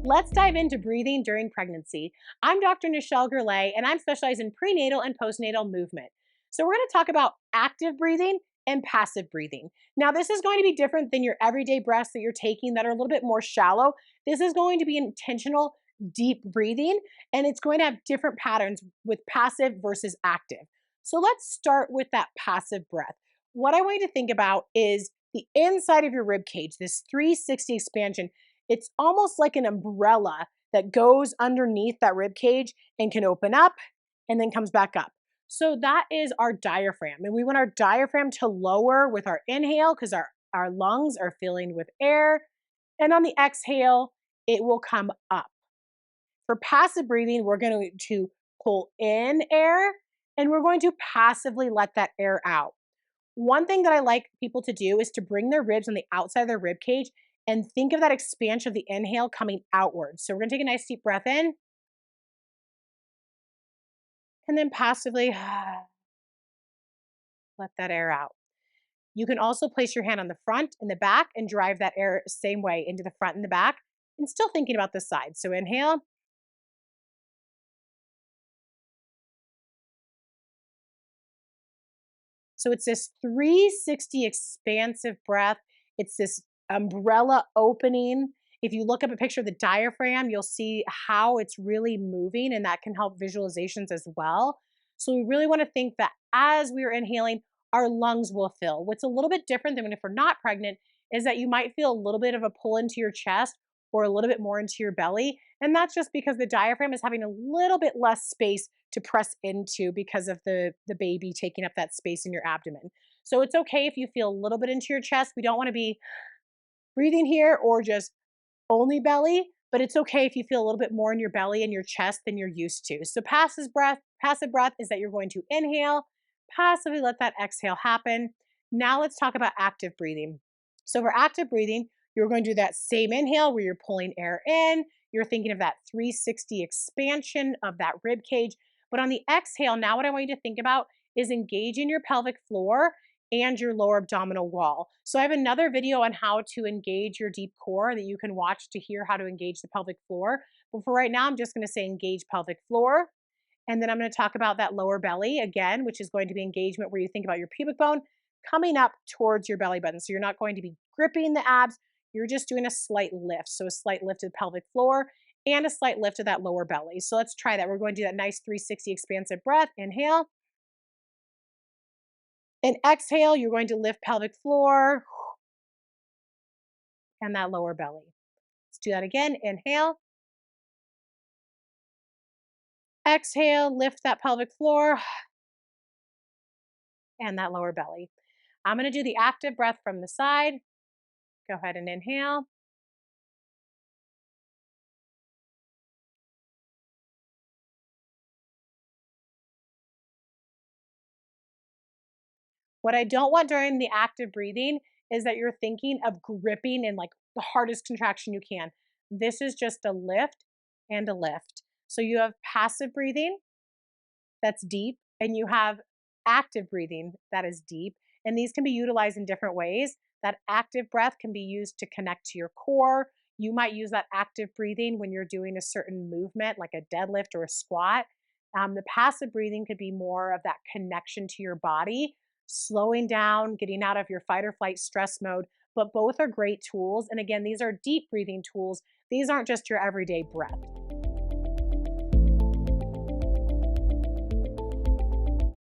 Let's dive into breathing during pregnancy. I'm Dr. Nichelle Gerlay, and I'm specialized in prenatal and postnatal movement. So we're going to talk about active breathing and passive breathing. Now, this is going to be different than your everyday breaths that you're taking that are a little bit more shallow. This is going to be intentional, deep breathing, and it's going to have different patterns with passive versus active. So let's start with that passive breath. What I want you to think about is the inside of your rib cage, this 360 expansion. It's almost like an umbrella that goes underneath that rib cage and can open up and then comes back up. So that is our diaphragm. And we want our diaphragm to lower with our inhale because our lungs are filling with air. And on the exhale, it will come up. For passive breathing, we're going to pull in air and we're going to passively let that air out. One thing that I like people to do is to bring their ribs on the outside of their rib cage and think of that expansion of the inhale coming outwards. So we're gonna take a nice deep breath in and then passively let that air out. You can also place your hand on the front and the back and drive that air same way into the front and the back and still thinking about the side. So inhale. So it's this 360 expansive breath. It's this umbrella opening. If you look up a picture of the diaphragm, you'll see how it's really moving, and that can help visualizations as well. So we really want to think that as we are inhaling, our lungs will fill. What's a little bit different than if we're not pregnant is that you might feel a little bit of a pull into your chest or a little bit more into your belly. And that's just because the diaphragm is having a little bit less space to press into because of the baby taking up that space in your abdomen. So it's okay if you feel a little bit into your chest. We don't want to be breathing here or just only belly, but it's okay if you feel a little bit more in your belly and your chest than you're used to. So passive breath is that you're going to inhale, passively let that exhale happen. Now let's talk about active breathing. So for active breathing, you're going to do that same inhale where you're pulling air in. You're thinking of that 360 expansion of that rib cage. But on the exhale, now what I want you to think about is engaging your pelvic floor and your lower abdominal wall. So I have another video on how to engage your deep core that you can watch to hear how to engage the pelvic floor. But for right now, I'm just going to say engage pelvic floor. And then I'm going to talk about that lower belly again, which is going to be engagement where you think about your pubic bone coming up towards your belly button. So you're not going to be gripping the abs. You're just doing a slight lift. So a slight lift of the pelvic floor and a slight lift of that lower belly. So let's try that. We're going to do that nice 360 expansive breath. Inhale. And exhale, you're going to lift pelvic floor and that lower belly. Let's do that again. Inhale. Exhale, lift that pelvic floor and that lower belly. I'm going to do the active breath from the side. Go ahead and inhale. What I don't want during the active breathing is that you're thinking of gripping in like the hardest contraction you can. This is just a lift and a lift. So you have passive breathing that's deep, and you have active breathing that is deep. And these can be utilized in different ways. That active breath can be used to connect to your core. You might use that active breathing when you're doing a certain movement, like a deadlift or a squat. The passive breathing could be more of that connection to your body, slowing down, getting out of your fight or flight stress mode. But both are great tools. And again, these are deep breathing tools. These aren't just your everyday breath.